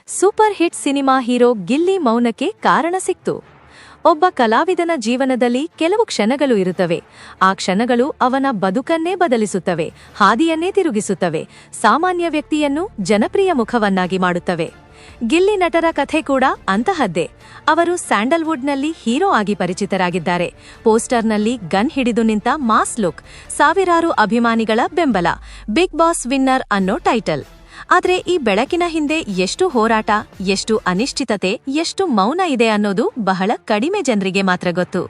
Super hit cinema hero Gilli ಮೌನಕ್ಕೆ ಕಾರಣ ಸಿಕ್ತು. ಒಬ್ಬ ಕಲಾವಿದನ ಜೀವನದಲ್ಲಿ ಕೆಲವು ಕ್ಷಣಗಳು ಇರುತ್ತವೆ. ಆ ಕ್ಷಣಗಳು ಅವನ ಬದುಕನ್ನೇ ಬದಲಿಸುತ್ತವೆ, ಹಾದಿಯನ್ನೇ ತಿರುಗಿಸುತ್ತವೆ, ಸಾಮಾನ್ಯ ವ್ಯಕ್ತಿಯನ್ನು ಜನಪ್ರಿಯ ಮುಖವನ್ನಾಗಿ ಮಾಡುತ್ತವೆ. ಗಿಲ್ಲಿ ನಟರ ಕಥೆ ಕೂಡ ಅಂತಹದ್ದೇ. ಅವರು ಸ್ಯಾಂಡಲ್ವುಡ್ನಲ್ಲಿ ಹೀರೋ ಆಗಿ ಪರಿಚಿತರಾಗಿದ್ದಾರೆ. ಪೋಸ್ಟರ್ನಲ್ಲಿ ಗನ್ ಹಿಡಿದು ನಿಂತ ಮಾಸ್ ಲುಕ್, ಸಾವಿರಾರು ಅಭಿಮಾನಿಗಳ ಬೆಂಬಲ, ಬಿಗ್ ಬಾಸ್ ವಿನ್ನರ್ ಅನ್ನೋ ಟೈಟಲ್. ಆದ್ರೆ ಈ ಬೆಳಕಿನ ಹಿಂದೆ ಎಷ್ಟು ಹೋರಾಟ, ಎಷ್ಟು ಅನಿಶ್ಚಿತತೆ, ಎಷ್ಟು ಮೌನ ಇದೆ ಅನ್ನೋದು ಬಹಳ ಕಡಿಮೆ ಜನರಿಗೆ ಮಾತ್ರ ಗೊತ್ತು.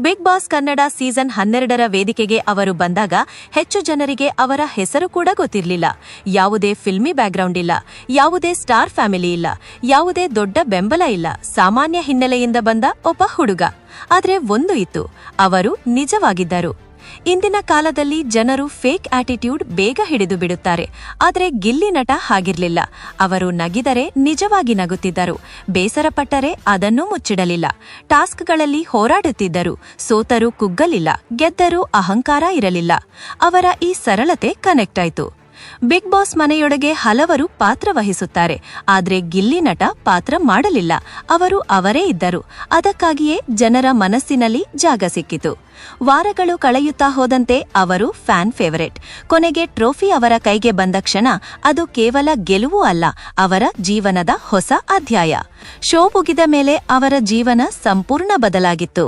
ಬಿಗ್ ಬಾಸ್ ಕನ್ನಡ ಸೀಸನ್ 12ರ ವೇದಿಕೆಗೆ ಅವರು ಬಂದಾಗ ಹೆಚ್ಚು ಜನರಿಗೆ ಅವರ ಹೆಸರು ಕೂಡ ಗೊತ್ತಿರಲಿಲ್ಲ. ಯಾವುದೇ ಫಿಲ್ಮಿ ಬ್ಯಾಕ್ಗ್ರೌಂಡ್ ಇಲ್ಲ, ಯಾವುದೇ ಸ್ಟಾರ್ ಫ್ಯಾಮಿಲಿ ಇಲ್ಲ, ಯಾವುದೇ ದೊಡ್ಡ ಬೆಂಬಲ ಇಲ್ಲ. ಸಾಮಾನ್ಯ ಹಿನ್ನೆಲೆಯಿಂದ ಬಂದ ಒಬ್ಬ ಹುಡುಗ. ಆದ್ರೆ ಒಂದು ಇತ್ತು, ಅವರು ನಿಜವಾಗಿದ್ದರು. ಇಂದಿನ ಕಾಲದಲ್ಲಿ ಜನರು ಫೇಕ್ ಆಟಿಟ್ಯೂಡ್ ಬೇಗ ಹಿಡಿದು ಬಿಡುತ್ತಾರೆ. ಆದರೆ ಗಿಲ್ಲಿ ನಟ ಹಾಗಿರ್ಲಿಲ್ಲ. ಅವರು ನಗಿದರೆ ನಿಜವಾಗಿ ನಗುತ್ತಿದ್ದರು, ಬೇಸರಪಟ್ಟರೆ ಅದನ್ನೂ ಮುಚ್ಚಿಡಲಿಲ್ಲ. ಟಾಸ್ಕ್ಗಳಲ್ಲಿ ಹೋರಾಡುತ್ತಿದ್ದರು, ಸೋತರೂ ಕುಗ್ಗಲಿಲ್ಲ, ಗೆದ್ದರೂ ಅಹಂಕಾರ ಇರಲಿಲ್ಲ. ಅವರ ಈ ಸರಳತೆ ಕನೆಕ್ಟ್ ಆಯ್ತು. ಬಿಗ್ ಬಾಸ್ ಮನೆಯೊಳಗೆ ಹಲವರು ಪಾತ್ರ ವಹಿಸುತ್ತಾರೆ, ಆದ್ರೆ ಗಿಲ್ಲಿ ನಟ ಪಾತ್ರ ಮಾಡಲಿಲ್ಲ. ಅವರು ಅವರೇ ಇದ್ದರು. ಅದಕ್ಕಾಗಿಯೇ ಜನರ ಮನಸ್ಸಿನಲ್ಲಿ ಜಾಗ ಸಿಕ್ಕಿತು. ವಾರಗಳು ಕಳೆಯುತ್ತಾ ಹೋದಂತೆ ಅವರು ಫ್ಯಾನ್ ಫೇವರೇಟ್. ಕೊನೆಗೆ ಟ್ರೋಫಿ ಅವರ ಕೈಗೆ ಬಂದ ಕ್ಷಣ ಅದು ಕೇವಲ ಗೆಲುವು ಅಲ್ಲ, ಅವರ ಜೀವನದ ಹೊಸ ಅಧ್ಯಾಯ. ಶೋ ಮುಗಿದ ಮೇಲೆ ಅವರ ಜೀವನ ಸಂಪೂರ್ಣ ಬದಲಾಗಿತ್ತು.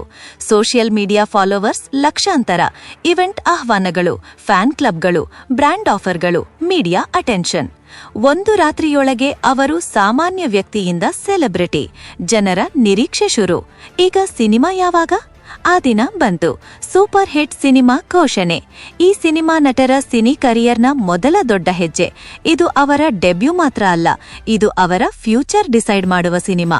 ಸೋಷಿಯಲ್ ಮೀಡಿಯಾ ಫಾಲೋವರ್ಸ್ ಲಕ್ಷಾಂತರ, ಇವೆಂಟ್ ಆಹ್ವಾನಗಳು, ಫ್ಯಾನ್ ಕ್ಲಬ್ಗಳು, ಬ್ರ್ಯಾಂಡ್ ಆಫರ್ಗಳು, ಮೀಡಿಯಾ ಅಟೆನ್ಷನ್. ಒಂದು ರಾತ್ರಿಯೊಳಗೆ ಅವರು ಸಾಮಾನ್ಯ ವ್ಯಕ್ತಿಯಿಂದ ಸೆಲೆಬ್ರಿಟಿ. ಜನರ ನಿರೀಕ್ಷೆ ಶುರು. ಈಗ ಸಿನಿಮಾ ಯಾವಾಗ? ಆ ದಿನ ಬಂತು. ಸೂಪರ್ ಹಿಟ್ ಸಿನಿಮಾ ಘೋಷಣೆ. ಈ ಸಿನಿಮಾ ನಟರ ಸಿನಿ ಕರಿಯರ್ನ ಮೊದಲ ದೊಡ್ಡ ಹೆಜ್ಜೆ. ಇದು ಅವರ ಡೆಬ್ಯೂ ಮಾತ್ರ ಅಲ್ಲ, ಇದು ಅವರ ಫ್ಯೂಚರ್ ಡಿಸೈಡ್ ಮಾಡುವ ಸಿನಿಮಾ.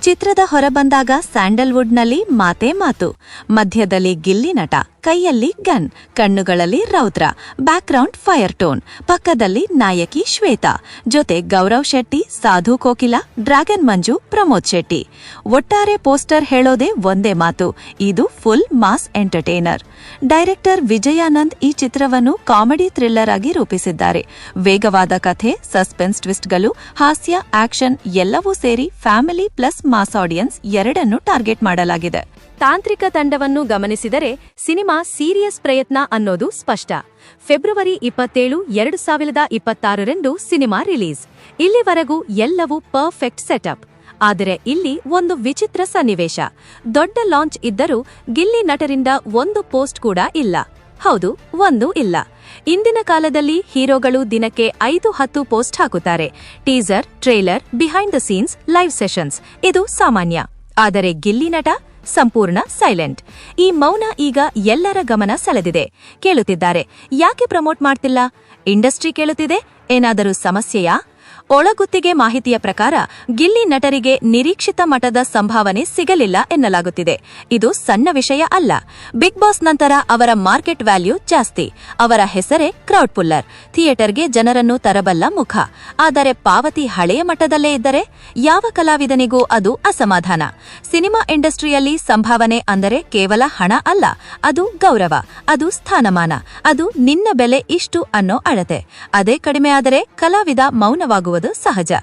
ಚಿತ್ರದ ಹೊರಬಂದಾಗ ಸ್ಯಾಂಡಲ್ವುಡ್ನಲ್ಲಿ ಮಾತೇ ಮಾತು. ಮಧ್ಯದಲ್ಲಿ ಗಿಲ್ಲಿ ನಟ, ಕೈಯಲ್ಲಿ ಗನ್, ಕಣ್ಣುಗಳಲ್ಲಿ ರೌದ್ರ, ಬ್ಯಾಕ್ಗ್ರೌಂಡ್ ಫೈರ್ ಟೋನ್, ಪಕ್ಕದಲ್ಲಿ ನಾಯಕಿ ಶ್ವೇತಾ, ಜೊತೆ ಗೌರವ್ ಶೆಟ್ಟಿ, ಸಾಧು ಕೋಕಿಲಾ, ಡ್ರ್ಯಾಗನ್ ಮಂಜು, ಪ್ರಮೋದ್ ಶೆಟ್ಟಿ. ಒಟ್ಟಾರೆ ಪೋಸ್ಟರ್ ಹೇಳೋದೇ ಒಂದೇ ಮಾತು, ಇದು full mass entertainer. Director Vijayanand ಈ ಚಿತ್ರವನ್ನು ಕಾಮಿಡಿ ಥ್ರಿಲ್ಲರ್ ಆಗಿ ರೂಪಿಸಿದ್ದಾರೆ. ವೇಗವಾದ ಕಥೆ, ಸಸ್ಪೆನ್ಸ್ ಟ್ವಿಸ್ಟ್ಗಳು, ಹಾಸ್ಯ, ಆಕ್ಷನ್ ಎಲ್ಲವೂ ಸೇರಿ ಫ್ಯಾಮಿಲಿ ಪ್ಲಸ್ ಮಾಸ್ ಆಡಿಯನ್ಸ್ ಎರಡನ್ನೂ ಟಾರ್ಗೆಟ್ ಮಾಡಲಾಗಿದೆ. ತಾಂತ್ರಿಕ ತಂಡವನ್ನು ಗಮನಿಸಿದರೆ ಸಿನಿಮಾ ಸೀರಿಯಸ್ ಪ್ರಯತ್ನ ಅನ್ನೋದು ಸ್ಪಷ್ಟ. ಫೆಬ್ರವರಿ 27, 2026ರಂದು ಸಿನಿಮಾ ರಿಲೀಸ್. ಇಲ್ಲಿವರೆಗೂ ಎಲ್ಲವೂ ಪರ್ಫೆಕ್ಟ್ ಸೆಟಪ್. ಆದರೆ ಇಲ್ಲಿ ಒಂದು ವಿಚಿತ್ರ ಸನ್ನಿವೇಶ. ದೊಡ್ಡ ಲಾಂಚ್ ಇದ್ದರೂ ಗಿಲ್ಲಿ ನಟರಿಂದ ಒಂದು ಪೋಸ್ಟ್ ಕೂಡ ಇಲ್ಲ. ಹೌದು, ಒಂದೂ ಇಲ್ಲ. ಇಂದಿನ ಕಾಲದಲ್ಲಿ ಹೀರೋಗಳು ದಿನಕ್ಕೆ 5-10 ಪೋಸ್ಟ್ ಹಾಕುತ್ತಾರೆ. Teaser, trailer, behind the scenes, live sessions, ಇದು ಸಾಮಾನ್ಯ. ಆದರೆ ಗಿಲ್ಲಿ ನಟ ಸಂಪೂರ್ಣ ಸೈಲೆಂಟ್. ಈ ಮೌನ ಈಗ ಎಲ್ಲರ ಗಮನ ಸೆಳೆದಿದೆ. ಕೇಳುತ್ತಿದ್ದಾರೆ, ಯಾಕೆ ಪ್ರಮೋಟ್ ಮಾಡ್ತಿಲ್ಲ? ಇಂಡಸ್ಟ್ರಿ ಕೇಳುತ್ತಿದೆ, ಏನಾದರೂ ಸಮಸ್ಯೆಯಾ? ಒಳಗುತ್ತಿಗೆ ಮಾಹಿತಿಯ ಪ್ರಕಾರ ಗಿಲ್ಲಿ ನಟರಿಗೆ ನಿರೀಕ್ಷಿತ ಮಟ್ಟದ ಸಂಭಾವನೆ ಸಿಗಲಿಲ್ಲ ಎನ್ನಲಾಗುತ್ತಿದೆ. ಇದು ಸಣ್ಣ ವಿಷಯ ಅಲ್ಲ. ಬಿಗ್ ಬಾಸ್ ನಂತರ ಅವರ ಮಾರ್ಕೆಟ್ ವ್ಯಾಲ್ಯೂ ಜಾಸ್ತಿ. ಅವರ ಹೆಸರೇ ಕ್ರೌಡ್ ಪುಲ್ಲರ್, ಥಿಯೇಟರ್ಗೆ ಜನರನ್ನು ತರಬಲ್ಲ ಮುಖ. ಆದರೆ ಪಾವತಿ ಹಳೆಯ ಮಟ್ಟದಲ್ಲೇ ಇದ್ದರೆ ಯಾವ ಕಲಾವಿದನಿಗೂ ಅದು ಅಸಮಾಧಾನ. ಸಿನಿಮಾ ಇಂಡಸ್ಟ್ರಿಯಲ್ಲಿ ಸಂಭಾವನೆ ಅಂದರೆ ಕೇವಲ ಹಣ ಅಲ್ಲ, ಅದು ಗೌರವ, ಅದು ಸ್ಥಾನಮಾನ, ಅದು ನಿನ್ನ ಬೆಲೆ ಇಷ್ಟು ಅನ್ನೋ ಅಳತೆ. ಅದೇ ಕಡಿಮೆ ಆದರೆ ಕಲಾವಿದ ಮೌನವಾಗುವುದು ಸಹಜ.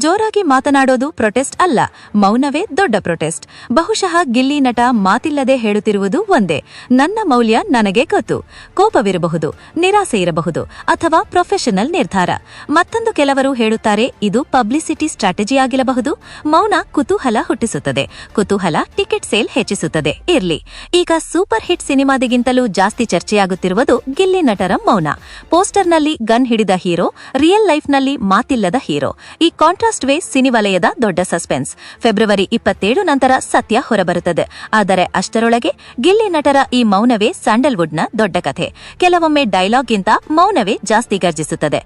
ಜೋರಾಗಿ ಮಾತನಾಡೋದು ಪ್ರೊಟೆಸ್ಟ್ ಅಲ್ಲ, ಮೌನವೇ ದೊಡ್ಡ ಪ್ರೊಟೆಸ್ಟ್. ಬಹುಶಃ ಗಿಲ್ಲಿ ನಟ ಮಾತಿಲ್ಲದೆ ಹೇಳುತ್ತಿರುವುದು ಒಂದೇ, ನನ್ನ ಮೌಲ್ಯ ನನಗೆ ಗೊತ್ತು. ಕೋಪವಿರಬಹುದು, ನಿರಾಸೆ ಇರಬಹುದು, ಅಥವಾ ಪ್ರೊಫೆಷನಲ್ ನಿರ್ಧಾರ. ಮತ್ತೊಂದು ಕೆಲವರು ಹೇಳುತ್ತಾರೆ, ಇದು ಪಬ್ಲಿಸಿಟಿ ಸ್ಟ್ರಾಟಜಿ ಆಗಿರಬಹುದು. ಮೌನ ಕುತೂಹಲ ಹುಟ್ಟಿಸುತ್ತದೆ, ಕುತೂಹಲ ಟಿಕೆಟ್ ಸೇಲ್ ಹೆಚ್ಚಿಸುತ್ತದೆ. ಇರ್ಲಿ, ಈಗ ಸೂಪರ್ ಹಿಟ್ ಸಿನಿಮಾದಿಗಿಂತಲೂ ಜಾಸ್ತಿ ಚರ್ಚೆಯಾಗುತ್ತಿರುವುದು ಗಿಲ್ಲಿ ನಟರ ಮೌನ. ಪೋಸ್ಟರ್ನಲ್ಲಿ ಗನ್ ಹಿಡಿದ ಹೀರೋ, ರಿಯಲ್ ಲೈಫ್ನಲ್ಲಿ ಮಾತಿಲ್ಲದ ಹೀರೋ. ಈ ಕಾಂಟ್ರಾಸ್ಟ್ ವೇ ಸಿನಿವಲಯದ ದೊಡ್ಡ ಸಸ್ಪೆನ್ಸ್. ಫೆಬ್ರವರಿ 27 ನಂತರ ಸತ್ಯ ಹೊರಬರುತ್ತದೆ. ಆದರೆ ಅಷ್ಟರೊಳಗೆ ಗಿಲ್ಲಿ ನಟರ ಈ ಮೌನವೇ ಸ್ಯಾಂಡಲ್ವುಡ್ನ ದೊಡ್ಡ ಕಥೆ. ಕೆಲವೊಮ್ಮೆ ಡೈಲಾಗ್ಗಿಂತ ಮೌನವೇ ಜಾಸ್ತಿ ಗರ್ಜಿಸುತ್ತದೆ.